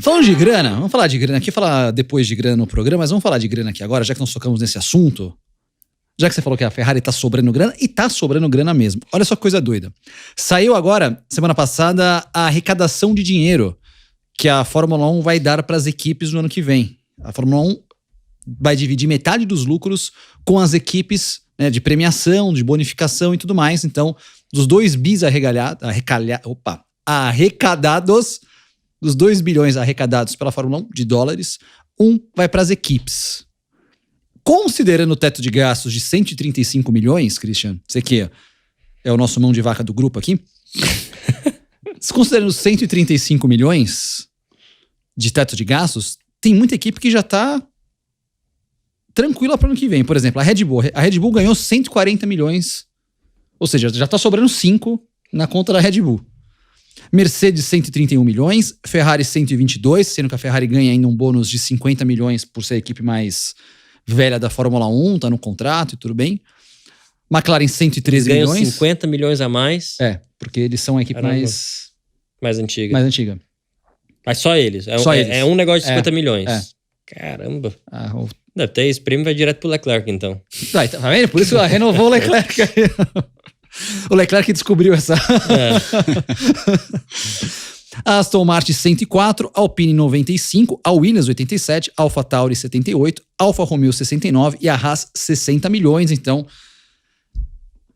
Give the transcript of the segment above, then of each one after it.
Falando de grana, vamos falar de grana aqui, falar depois de grana no programa, mas vamos falar de grana aqui agora, já que nós tocamos nesse assunto. Já que você falou que a Ferrari tá sobrando grana, e tá sobrando grana mesmo. Olha só que coisa doida. Saiu agora, semana passada, a arrecadação de dinheiro que a Fórmula 1 vai dar para as equipes no ano que vem. A Fórmula 1 vai dividir metade dos lucros com as equipes, né, de premiação, de bonificação e tudo mais. Então, dos 2 bis arrecadados, dos 2 bilhões arrecadados pela Fórmula 1 de dólares, 1 vai para as equipes. Considerando o teto de gastos de 135 milhões, Christian, você que é o nosso mão de vaca do grupo aqui, considerando 135 milhões de teto de gastos, tem muita equipe que já tá tranquila para o ano que vem. Por exemplo, a Red Bull. A Red Bull ganhou 140 milhões, ou seja, já tá sobrando 5 na conta da Red Bull. Mercedes, 131 milhões, Ferrari, 122, sendo que a Ferrari ganha ainda um bônus de 50 milhões por ser a equipe mais velha da Fórmula 1, tá no contrato e tudo bem. McLaren, 113 ganham milhões. 50 milhões a mais. Porque eles são a equipe mais antiga. Mais antiga. Mas só eles. Só eles. É um negócio de 50 milhões. Caramba. Deve ter esse prêmio, vai direto pro Leclerc, então. Tá vendo? Por isso renovou o Leclerc. O Leclerc descobriu essa... A Aston Martin 104, Alpine 95, a Williams 87, AlphaTauri 78, Alfa Romeo 69 e a Haas 60 milhões. Então,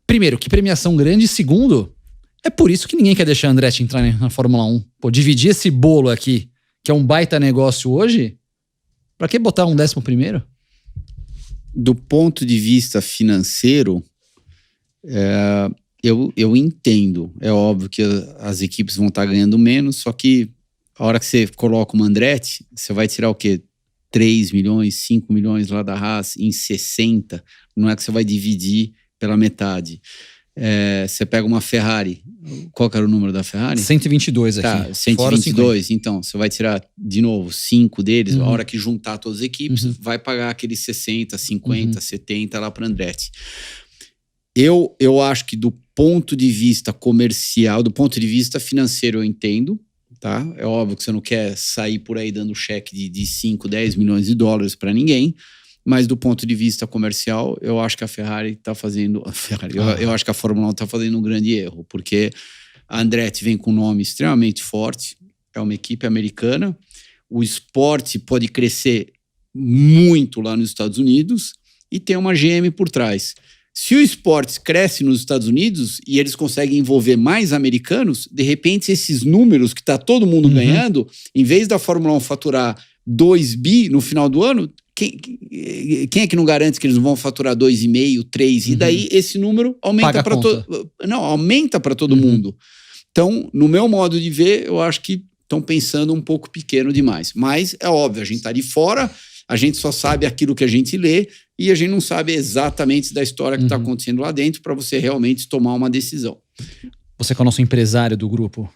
primeiro, que premiação grande. Segundo, é por isso que ninguém quer deixar a Andretti entrar na Fórmula 1. Pô, dividir esse bolo aqui, que é um baita negócio hoje, pra que botar um 11º? Do ponto de vista financeiro, eu entendo. É óbvio que as equipes vão estar ganhando menos, só que a hora que você coloca uma Andretti, você vai tirar o quê? 3 milhões, 5 milhões lá da Haas em 60. Não é que você vai dividir pela metade. Você pega uma Ferrari. Qual que era o número da Ferrari? 122 aqui. Tá, 122. Então, você vai tirar de novo 5 deles. A hora que juntar todas as equipes, vai pagar aqueles 60, 50, 70 lá para Andretti. Eu acho que do ponto de vista comercial, do ponto de vista financeiro, eu entendo, tá? É óbvio que você não quer sair por aí dando cheque de 5, 10 milhões de dólares para ninguém, mas do ponto de vista comercial, eu acho que a Ferrari tá fazendo... Eu acho que a Fórmula 1 tá fazendo um grande erro, porque a Andretti vem com um nome extremamente forte, é uma equipe americana, o esporte pode crescer muito lá nos Estados Unidos e tem uma GM por trás. Se o esporte cresce nos Estados Unidos e eles conseguem envolver mais americanos, de repente esses números que tá todo mundo ganhando, em vez da Fórmula 1 faturar 2 bi no final do ano, quem é que não garante que eles vão faturar 2,5, 3? E daí esse número aumenta para aumenta para todo mundo. Então, no meu modo de ver, eu acho que estão pensando um pouco pequeno demais. Mas é óbvio, a gente tá de fora, a gente só sabe aquilo que a gente lê e a gente não sabe exatamente da história que está acontecendo lá dentro para você realmente tomar uma decisão. Você que é o nosso empresário do grupo.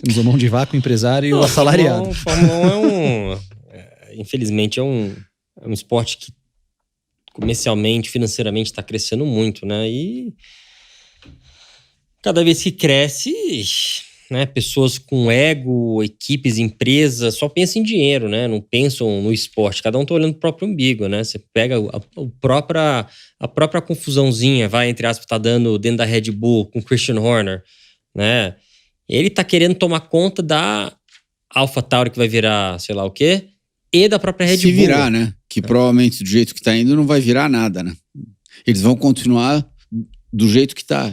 Temos o mão de vaca, o empresário e o assalariado. Fórmula 1 infelizmente, é um esporte que comercialmente, financeiramente está crescendo muito, né? E cada vez que cresce, né, pessoas com ego, equipes, empresas, só pensam em dinheiro, né? Não pensam no esporte. Cada um tá olhando pro próprio umbigo, né? Você pega a própria confusãozinha, entre aspas, tá dando dentro da Red Bull com o Christian Horner, né? Ele tá querendo tomar conta da AlphaTauri, que vai virar sei lá o quê, e da própria Red Bull. Se virar, né? Que provavelmente do jeito que tá indo não vai virar nada, né? Eles vão continuar do jeito que tá.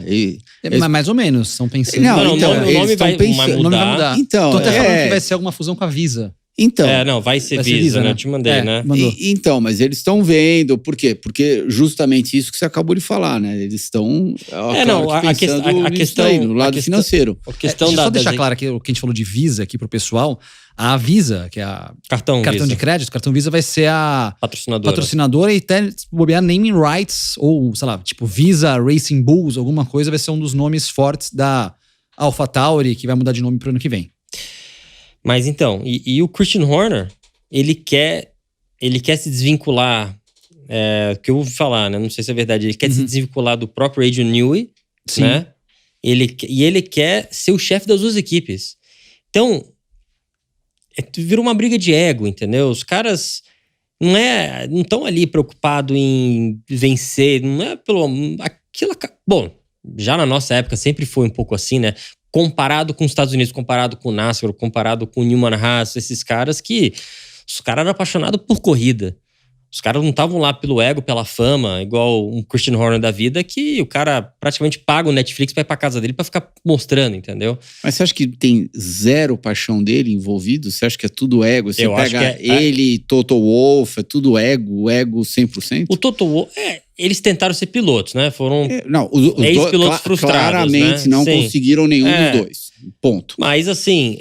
Mas mais ou menos, estão pensando... Não, então, o nome vai mudar. Então, tô até falando que vai ser alguma fusão com a Visa. Então, vai ser Visa, né? Eu te mandei, né? Então, mas eles estão vendo. Por quê? Porque justamente isso que você acabou de falar, né? Eles estão a questão no lado financeiro. Deixa eu só deixar claro aqui o que a gente falou de Visa aqui pro pessoal. A Visa, que é a cartão de crédito, cartão Visa vai ser a patrocinadora e até bobear naming rights, ou sei lá, tipo Visa Racing Bulls, alguma coisa, vai ser um dos nomes fortes da AlphaTauri, que vai mudar de nome pro ano que vem. Mas então, e o Christian Horner, ele quer se desvincular, que eu ouvi falar, né? Não sei se é verdade, ele quer se desvincular do próprio Adrian Newey, né? Ele quer ser o chefe das duas equipes. Então, Virou uma briga de ego, entendeu? Os caras não estão ali preocupados em vencer, não é pelo... Bom, já na nossa época sempre foi um pouco assim, né? Comparado com os Estados Unidos, comparado com o NASCAR, comparado com o Newman Haas, esses caras os caras eram apaixonados por corrida. Os caras não estavam lá pelo ego, pela fama, igual um Christian Horner da vida, que o cara praticamente paga o Netflix pra ir pra casa dele pra ficar mostrando, entendeu? Mas você acha que tem zero paixão dele envolvido? Você acha que é tudo ego? Você pega ele, Toto Wolff, é tudo ego 100%? O Toto Wolff, eles tentaram ser pilotos, né? Foram os ex-pilotos frustrados, claramente, né? Não conseguiram nenhum dos dois. Ponto. Mas assim,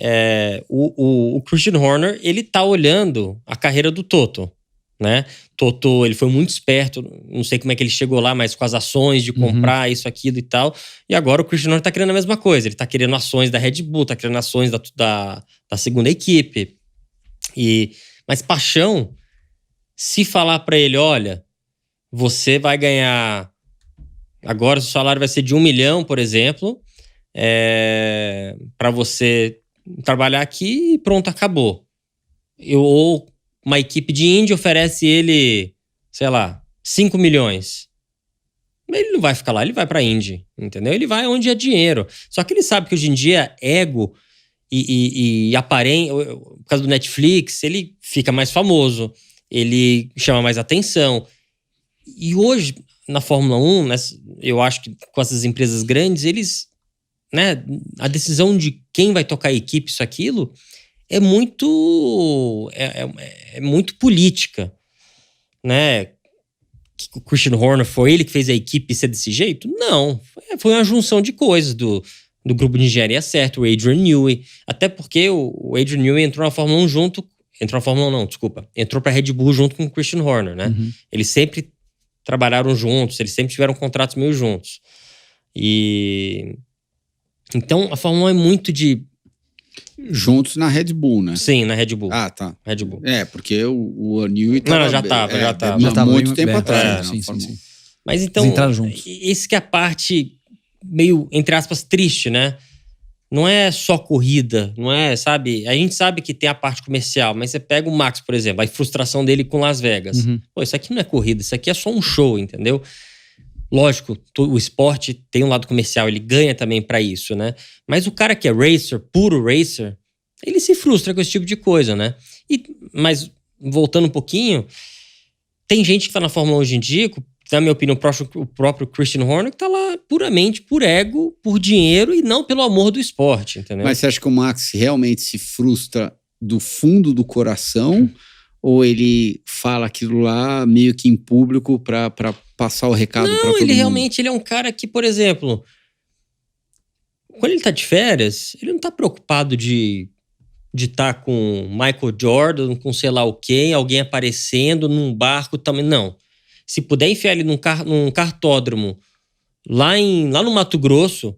o Christian Horner, ele tá olhando a carreira do Toto, né? Toto, ele foi muito esperto, não sei como é que ele chegou lá, mas com as ações de comprar isso, aquilo e tal. E agora o Christian Horner tá querendo a mesma coisa. Ele tá querendo ações da Red Bull, tá querendo ações da segunda equipe. Mas paixão, se falar pra ele, olha, você vai ganhar... Agora o salário vai ser de 1 milhão, por exemplo, pra você trabalhar aqui e pronto, acabou. Ou uma equipe de Indy oferece ele, sei lá, 5 milhões. Ele não vai ficar lá, ele vai pra Indy, entendeu? Ele vai onde é dinheiro. Só que ele sabe que hoje em dia, ego e aparência, por causa do Netflix, ele fica mais famoso, ele chama mais atenção. E hoje, na Fórmula 1, né, eu acho que com essas empresas grandes, eles, né, a decisão de quem vai tocar a equipe, isso, aquilo, é muito política, né? O Christian Horner foi ele que fez a equipe ser desse jeito? Não, foi uma junção de coisas do grupo de engenharia certo, o Adrian Newey, até porque o Adrian Newey entrou na Fórmula 1 entrou pra Red Bull junto com o Christian Horner, né? Eles sempre trabalharam juntos, eles sempre tiveram contratos meio juntos. Então a Fórmula 1 é muito de... Juntos na Red Bull, né? Sim, na Red Bull. Ah, tá. Red Bull. porque o Newey tava... Não, já tava. Já muito tempo atrás. Sim. Mas então, isso que é a parte meio, entre aspas, triste, né? Não é só corrida, não é, sabe? A gente sabe que tem a parte comercial, mas você pega o Max, por exemplo, a frustração dele com Las Vegas. Pô, isso aqui não é corrida, isso aqui é só um show, entendeu? Lógico, o esporte tem um lado comercial, ele ganha também pra isso, né? Mas o cara que é racer, puro racer, ele se frustra com esse tipo de coisa, né? Mas, voltando um pouquinho, tem gente que tá na Fórmula 1 hoje em dia, na minha opinião, o próprio Christian Horner, que tá lá puramente por ego, por dinheiro e não pelo amor do esporte, entendeu? Mas você acha que o Max realmente se frustra do fundo do coração? Ou ele fala aquilo lá meio que em público pra passar o recado pra todo mundo? Não, ele realmente ele é um cara que, por exemplo, quando ele tá de férias, ele não tá preocupado de estar com Michael Jordan, com sei lá o quê, alguém aparecendo num barco também. Não. Se puder enfiar ele num cartódromo lá no Mato Grosso,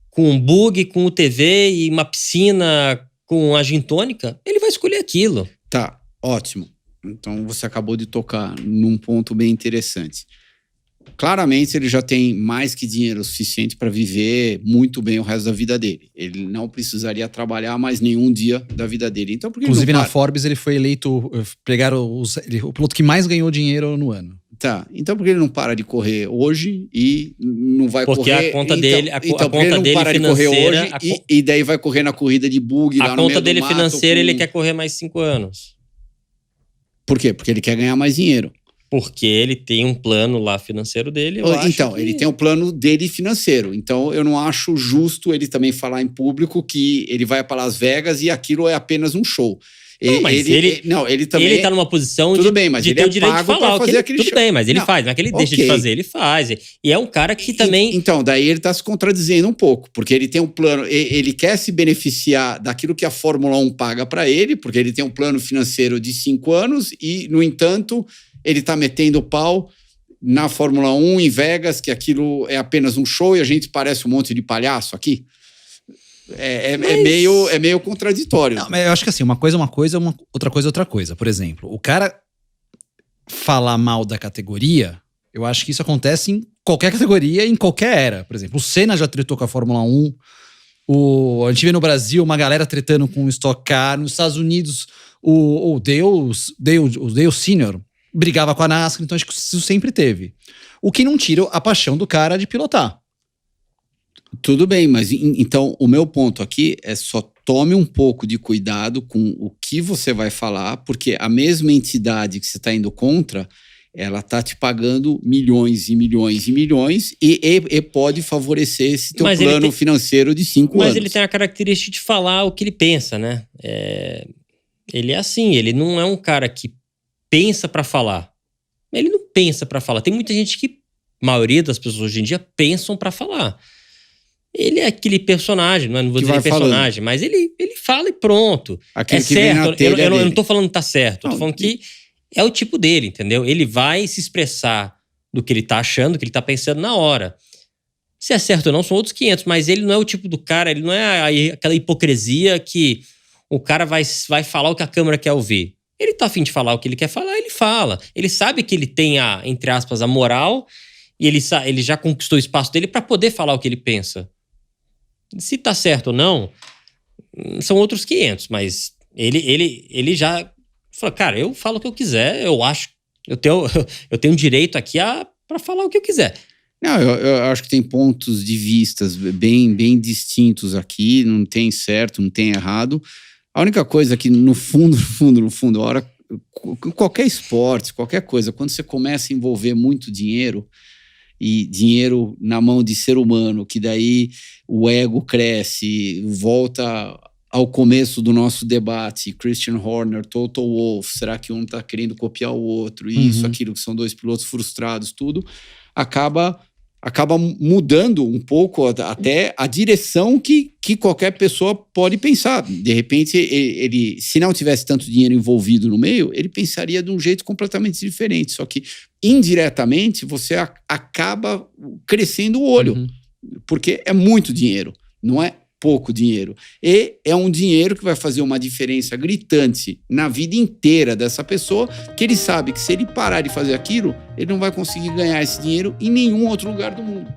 com um bug, com o TV e uma piscina com a gin tônica, ele vai escolher aquilo. Tá, ótimo. Então você acabou de tocar num ponto bem interessante. Claramente ele já tem mais que dinheiro suficiente para viver muito bem o resto da vida dele. Ele não precisaria trabalhar mais nenhum dia da vida dele. Então, por que inclusive na Forbes ele foi eleito, pegaram o piloto que mais ganhou dinheiro no ano. Tá, então por que ele não para de correr hoje e não vai correr... Porque a conta dele, a conta dele não para de correr hoje e daí vai correr na corrida de bug lá no meio do mato. A conta dele financeira, ele quer correr mais 5 anos. Por quê? Porque ele quer ganhar mais dinheiro. Porque ele tem um plano lá financeiro dele. Então, ele tem um plano dele financeiro. Então, eu não acho justo ele também falar em público que ele vai para Las Vegas e aquilo é apenas um show. Não, mas ele também... Ele tá numa posição tudo bem, mas de ele ter o direito de falar fazer aquele tudo show. Bem, mas ele faz. Não é que ele deixa de fazer, ele faz. E é um cara que também... Então, daí ele tá se contradizendo um pouco, porque ele tem um plano... Ele quer se beneficiar daquilo que a Fórmula 1 paga para ele, porque ele tem um plano financeiro de 5 anos e, no entanto, ele tá metendo o pau na Fórmula 1 em Vegas, que aquilo é apenas um show e a gente parece um monte de palhaço aqui. É meio contraditório. Não, mas eu acho que assim, uma coisa, outra coisa, outra coisa. Por exemplo, o cara falar mal da categoria, eu acho que isso acontece em qualquer categoria, em qualquer era. Por exemplo, o Senna já tretou com a Fórmula 1, A gente vê no Brasil uma galera tretando com o Stock Car. Nos Estados Unidos, o Dale Senior brigava com a NASCAR. Então acho que isso sempre teve. O que não tira a paixão do cara de pilotar. Tudo bem, mas então o meu ponto aqui é só tome um pouco de cuidado com o que você vai falar, porque a mesma entidade que você está indo contra, ela está te pagando milhões e milhões e milhões e pode favorecer esse teu plano financeiro de 5 anos. Mas ele tem a característica de falar o que ele pensa, né? Ele é assim, ele não é um cara que pensa para falar. Ele não pensa para falar. Tem muita gente que, a maioria das pessoas hoje em dia, pensam para falar. Ele é aquele personagem, não vou dizer personagem, mas ele fala e pronto. Aquele é certo, eu não tô falando que tá certo, eu tô falando que é o tipo dele, entendeu? Ele vai se expressar do que ele tá achando, do que ele tá pensando na hora. Se é certo ou não, são outros 500, mas ele não é o tipo do cara, ele não é aquela hipocrisia que o cara vai falar o que a câmera quer ouvir. Ele tá a fim de falar o que ele quer falar, ele fala. Ele sabe que ele tem entre aspas, a moral e ele já conquistou o espaço dele para poder falar o que ele pensa. Se tá certo ou não, são outros 500, mas ele já falou, cara, eu falo o que eu quiser, eu acho, eu tenho direito aqui para falar o que eu quiser. Não, eu acho que tem pontos de vistas bem, bem distintos aqui, não tem certo, não tem errado. A única coisa que no fundo, a hora, qualquer esporte, qualquer coisa, quando você começa a envolver muito dinheiro, e dinheiro na mão de ser humano, que daí o ego cresce, volta ao começo do nosso debate, Christian Horner, Toto Wolff, será que um está querendo copiar o outro, isso, aquilo, que são dois pilotos frustrados, tudo, acaba mudando um pouco até a direção que qualquer pessoa pode pensar. De repente, ele, se não tivesse tanto dinheiro envolvido no meio, ele pensaria de um jeito completamente diferente. Só que, indiretamente, você acaba crescendo o olho. Porque é muito dinheiro, não é pouco dinheiro. E é um dinheiro que vai fazer uma diferença gritante na vida inteira dessa pessoa, que ele sabe que se ele parar de fazer aquilo, ele não vai conseguir ganhar esse dinheiro em nenhum outro lugar do mundo.